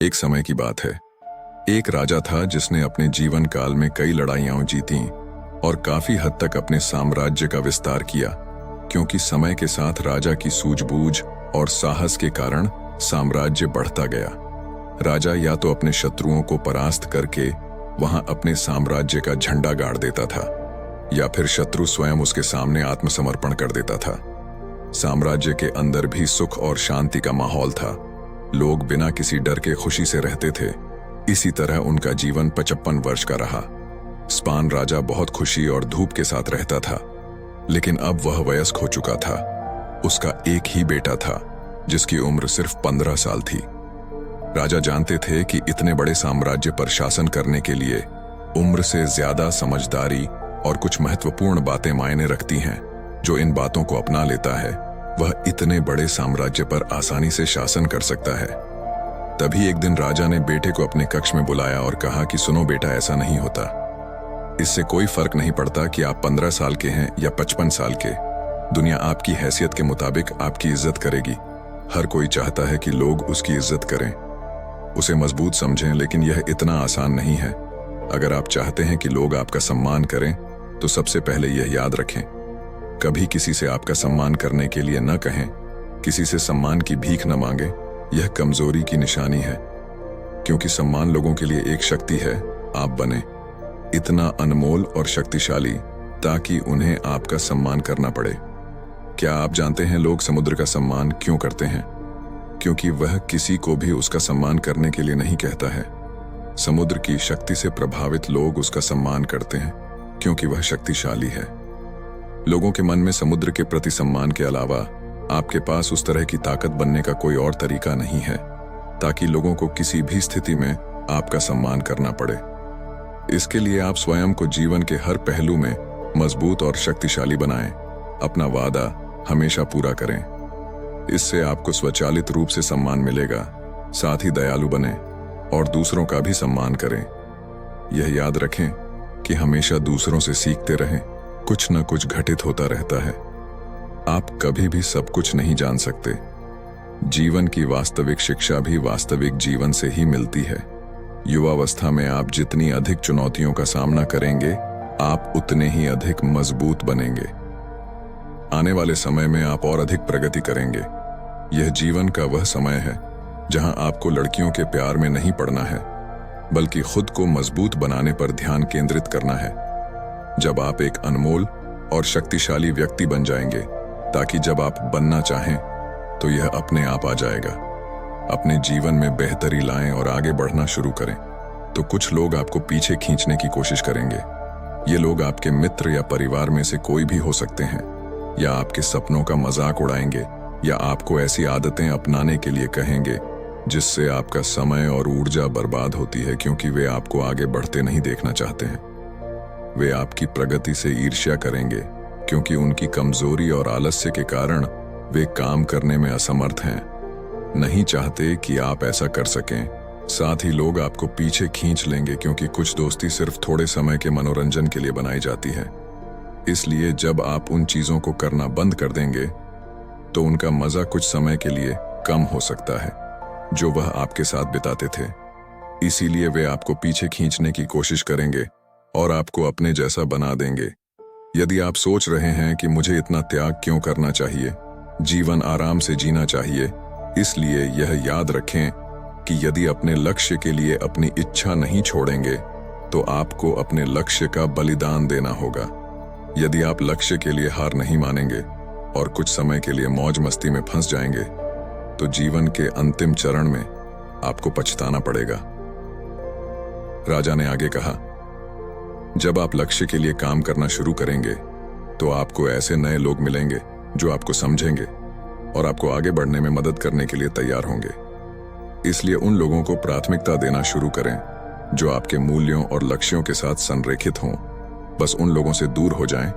एक समय की बात है। एक राजा था जिसने अपने जीवन काल में कई लड़ाइयां जीती और काफी हद तक अपने साम्राज्य का विस्तार किया, क्योंकि समय के साथ राजा की सूझबूझ और साहस के कारण साम्राज्य बढ़ता गया। राजा या तो अपने शत्रुओं को परास्त करके वहां अपने साम्राज्य का झंडा गाड़ देता था, या फिर शत्रु स्वयं उसके सामने आत्मसमर्पण कर देता था। साम्राज्य के अंदर भी सुख और शांति का माहौल था। लोग बिना किसी डर के खुशी से रहते थे। इसी तरह उनका जीवन 55 वर्ष का रहा। स्पान राजा बहुत खुशी और धूप के साथ रहता था, लेकिन अब वह वयस्क हो चुका था। उसका एक ही बेटा था जिसकी उम्र सिर्फ 15 साल थी। राजा जानते थे कि इतने बड़े साम्राज्य पर शासन करने के लिए उम्र से ज्यादा समझदारी और कुछ महत्वपूर्ण बातें मायने रखती हैं। जो इन बातों को अपना लेता है वह इतने बड़े साम्राज्य पर आसानी से शासन कर सकता है। तभी एक दिन राजा ने बेटे को अपने कक्ष में बुलाया और कहा कि सुनो बेटा, ऐसा नहीं होता। इससे कोई फर्क नहीं पड़ता कि आप 15 साल के हैं या 55 साल के। दुनिया आपकी हैसियत के मुताबिक आपकी इज्जत करेगी। हर कोई चाहता है कि लोग उसकी इज्जत करें, उसे मजबूत समझें, लेकिन यह इतना आसान नहीं है। अगर आप चाहते हैं कि लोग आपका सम्मान करें तो सबसे पहले यह याद रखें, कभी किसी से आपका सम्मान करने के लिए न कहें, किसी से सम्मान की भीख न मांगे। यह कमजोरी की निशानी है, क्योंकि सम्मान लोगों के लिए एक शक्ति है। आप बने इतना अनमोल और शक्तिशाली ताकि उन्हें आपका सम्मान करना पड़े। क्या आप जानते हैं लोग समुद्र का सम्मान क्यों करते हैं? क्योंकि वह किसी को भी उसका सम्मान करने के लिए नहीं कहता है। समुद्र की शक्ति से प्रभावित लोग उसका सम्मान करते हैं क्योंकि वह शक्तिशाली है। लोगों के मन में समुद्र के प्रति सम्मान के अलावा आपके पास उस तरह की ताकत बनने का कोई और तरीका नहीं है ताकि लोगों को किसी भी स्थिति में आपका सम्मान करना पड़े। इसके लिए आप स्वयं को जीवन के हर पहलू में मजबूत और शक्तिशाली बनाएं। अपना वादा हमेशा पूरा करें। इससे आपको स्वचालित रूप से सम्मान मिलेगा। साथ ही दयालु बने और दूसरों का भी सम्मान करें। यह याद रखें कि हमेशा दूसरों से सीखते रहें। कुछ न कुछ घटित होता रहता है। आप कभी भी सब कुछ नहीं जान सकते। जीवन की वास्तविक शिक्षा भी वास्तविक जीवन से ही मिलती है। युवावस्था में आप जितनी अधिक चुनौतियों का सामना करेंगे, आप उतने ही अधिक मजबूत बनेंगे। आने वाले समय में आप और अधिक प्रगति करेंगे। यह जीवन का वह समय है जहां आपको लड़कियों के प्यार में नहीं पड़ना है, बल्कि खुद को मजबूत बनाने पर ध्यान केंद्रित करना है। जब आप एक अनमोल और शक्तिशाली व्यक्ति बन जाएंगे, ताकि जब आप बनना चाहें तो यह अपने आप आ जाएगा। अपने जीवन में बेहतरी लाएं और आगे बढ़ना शुरू करें। तो कुछ लोग आपको पीछे खींचने की कोशिश करेंगे। ये लोग आपके मित्र या परिवार में से कोई भी हो सकते हैं, या आपके सपनों का मजाक उड़ाएंगे, या आपको ऐसी आदतें अपनाने के लिए कहेंगे जिससे आपका समय और ऊर्जा बर्बाद होती है, क्योंकि वे आपको आगे बढ़ते नहीं देखना चाहते हैं। वे आपकी प्रगति से ईर्ष्या करेंगे, क्योंकि उनकी कमजोरी और आलस्य के कारण वे काम करने में असमर्थ हैं, नहीं चाहते कि आप ऐसा कर सकें। साथ ही लोग आपको पीछे खींच लेंगे, क्योंकि कुछ दोस्ती सिर्फ थोड़े समय के मनोरंजन के लिए बनाई जाती है। इसलिए जब आप उन चीजों को करना बंद कर देंगे तो उनका मजा कुछ समय के लिए कम हो सकता है जो वह आपके साथ बिताते थे। इसीलिए वे आपको पीछे खींचने की कोशिश करेंगे और आपको अपने जैसा बना देंगे। यदि आप सोच रहे हैं कि मुझे इतना त्याग क्यों करना चाहिए, जीवन आराम से जीना चाहिए, इसलिए यह याद रखें कि यदि अपने लक्ष्य के लिए अपनी इच्छा नहीं छोड़ेंगे तो आपको अपने लक्ष्य का बलिदान देना होगा। यदि आप लक्ष्य के लिए हार नहीं मानेंगे और कुछ समय के लिए मौज मस्ती में फंस जाएंगे तो जीवन के अंतिम चरण में आपको पछताना पड़ेगा। राजा ने आगे कहा, जब आप लक्ष्य के लिए काम करना शुरू करेंगे तो आपको ऐसे नए लोग मिलेंगे जो आपको समझेंगे और आपको आगे बढ़ने में मदद करने के लिए तैयार होंगे। इसलिए उन लोगों को प्राथमिकता देना शुरू करें जो आपके मूल्यों और लक्ष्यों के साथ संरेखित हों। बस उन लोगों से दूर हो जाएं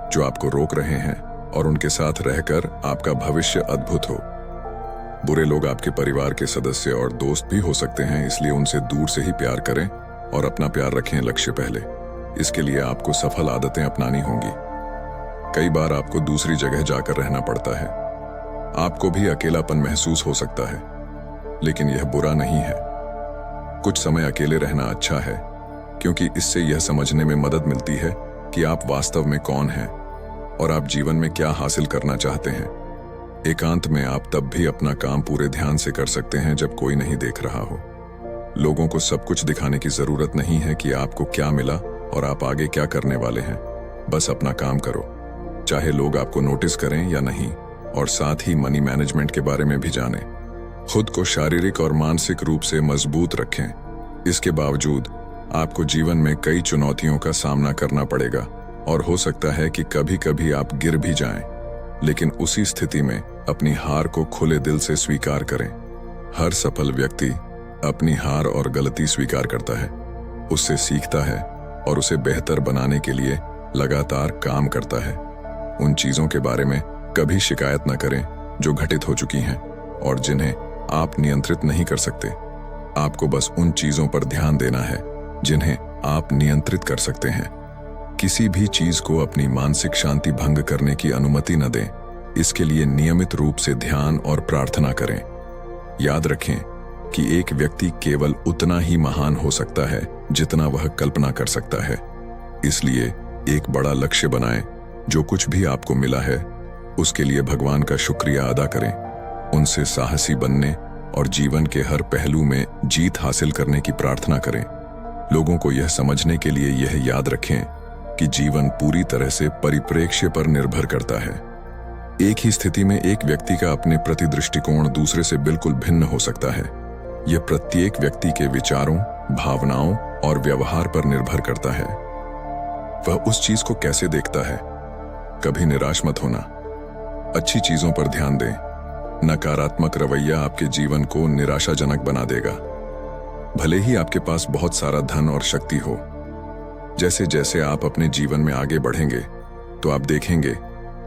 जो आपको रोक रहे हैं, और उनके साथ रहकर आपका भविष्य अद्भुत हो। बुरे लोग आपके परिवार के सदस्य और दोस्त भी हो सकते हैं, इसलिए उनसे दूर से ही प्यार करें और अपना प्यार रखें लक्ष्य पहले। इसके लिए आपको सफल आदतें अपनानी होंगी। कई बार आपको दूसरी जगह जाकर रहना पड़ता है। आपको भी अकेलापन महसूस हो सकता है, लेकिन यह बुरा नहीं है। कुछ समय अकेले रहना अच्छा है, क्योंकि इससे यह समझने में मदद मिलती है कि आप वास्तव में कौन हैं और आप जीवन में क्या हासिल करना चाहते हैं। एकांत में आप तब भी अपना काम पूरे ध्यान से कर सकते हैं जब कोई नहीं देख रहा हो। लोगों को सब कुछ दिखाने की जरूरत नहीं है कि आपको क्या मिला और आप आगे क्या करने वाले हैं। बस अपना काम करो, चाहे लोग आपको नोटिस करें या नहीं, और साथ ही मनी मैनेजमेंट के बारे में भी जानें। खुद को शारीरिक और मानसिक रूप से मजबूत रखें। इसके बावजूद आपको जीवन में कई चुनौतियों का सामना करना पड़ेगा और हो सकता है कि कभी कभी आप गिर भी जाएं, लेकिन उसी स्थिति में अपनी हार को खुले दिल से स्वीकार करें। हर सफल व्यक्ति अपनी हार और गलती स्वीकार करता है, उससे सीखता है और उसे बेहतर बनाने के लिए लगातार काम करता है। उन चीजों के बारे में कभी शिकायत न करें जो घटित हो चुकी हैं और जिन्हें आप नियंत्रित नहीं कर सकते। आपको बस उन चीजों पर ध्यान देना है जिन्हें आप नियंत्रित कर सकते हैं। किसी भी चीज को अपनी मानसिक शांति भंग करने की अनुमति न दें। इसके लिए नियमित रूप से ध्यान और प्रार्थना करें। याद रखें कि एक व्यक्ति केवल उतना ही महान हो सकता है जितना वह कल्पना कर सकता है। इसलिए एक बड़ा लक्ष्य बनाएं। जो कुछ भी आपको मिला है उसके लिए भगवान का शुक्रिया अदा करें। उनसे साहसी बनने और जीवन के हर पहलू में जीत हासिल करने की प्रार्थना करें। लोगों को यह समझने के लिए यह याद रखें कि जीवन पूरी तरह से परिप्रेक्ष्य पर निर्भर करता है। एक ही स्थिति में एक व्यक्ति का अपने प्रति दृष्टिकोण दूसरे से बिल्कुल भिन्न हो सकता है। यह प्रत्येक व्यक्ति के विचारों, भावनाओं और व्यवहार पर निर्भर करता है। वह उस चीज को कैसे देखता है। कभी निराश मत होना, अच्छी चीजों पर ध्यान दें। नकारात्मक रवैया आपके जीवन को निराशाजनक बना देगा। भले ही आपके पास बहुत सारा धन और शक्ति हो, जैसे जैसे आप अपने जीवन में आगे बढ़ेंगे तो आप देखेंगे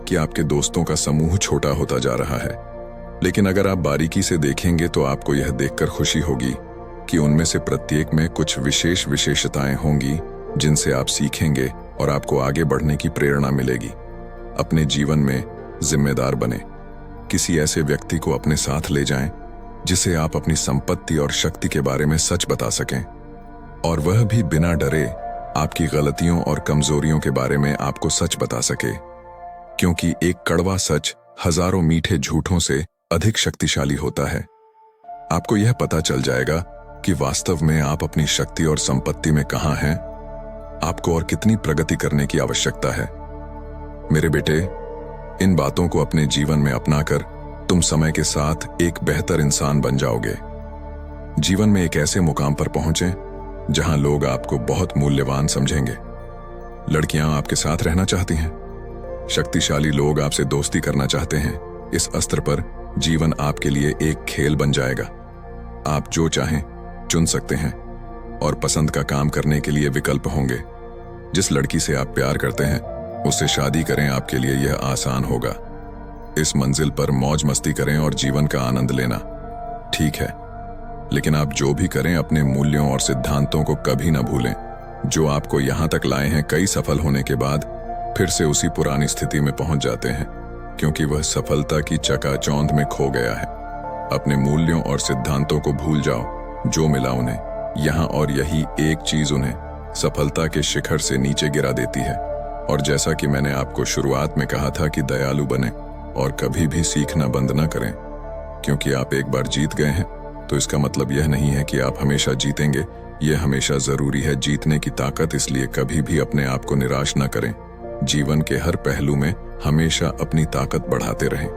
कि आपके दोस्तों का समूह छोटा होता जा रहा है। लेकिन अगर आप बारीकी से देखेंगे तो आपको यह देखकर खुशी होगी कि उनमें से प्रत्येक में कुछ विशेष विशेषताएं होंगी जिनसे आप सीखेंगे और आपको आगे बढ़ने की प्रेरणा मिलेगी। अपने जीवन में जिम्मेदार बने। किसी ऐसे व्यक्ति को अपने साथ ले जाएं जिसे आप अपनी संपत्ति और शक्ति के बारे में सच बता सकें, और वह भी बिना डरे आपकी गलतियों और कमजोरियों के बारे में आपको सच बता सके, क्योंकि एक कड़वा सच हजारों मीठे झूठों से अधिक शक्तिशाली होता है। आपको यह पता चल जाएगा कि वास्तव में आप अपनी शक्ति और संपत्ति में कहां हैं, आपको और कितनी प्रगति करने की आवश्यकता है। मेरे बेटे, इन बातों को अपने जीवन में अपनाकर तुम समय के साथ एक बेहतर इंसान बन जाओगे। जीवन में एक ऐसे मुकाम पर पहुंचे जहां लोग आपको बहुत मूल्यवान समझेंगे। लड़कियां आपके साथ रहना चाहती हैं, शक्तिशाली लोग आपसे दोस्ती करना चाहते हैं। इस अस्त्र पर जीवन आपके लिए एक खेल बन जाएगा। आप जो चाहें चुन सकते हैं और पसंद का काम करने के लिए विकल्प होंगे। जिस लड़की से आप प्यार करते हैं उससे शादी करें, आपके लिए यह आसान होगा। इस मंजिल पर मौज मस्ती करें और जीवन का आनंद लेना, ठीक है, लेकिन आप जो भी करें अपने मूल्यों और सिद्धांतों को कभी न भूलें जो आपको यहां तक लाए हैं। कई सफल होने के बाद फिर से उसी पुरानी स्थिति में पहुंच जाते हैं, क्योंकि वह सफलता की चकाचौंध में खो गया है। अपने मूल्यों और सिद्धांतों को भूल जाओ जो मिला उन्हें यहां, और यही एक चीज उन्हें सफलता के शिखर से नीचे गिरा देती है। और जैसा कि मैंने आपको शुरुआत में कहा था कि दयालु बने और कभी भी सीखना बंद न करें, क्योंकि आप एक बार जीत गए हैं तो इसका मतलब यह नहीं है कि आप हमेशा जीतेंगे। यह हमेशा जरूरी है जीतने की ताकत, इसलिए कभी भी अपने आप को निराश न करें। जीवन के हर पहलू में हमेशा अपनी ताकत बढ़ाते रहें।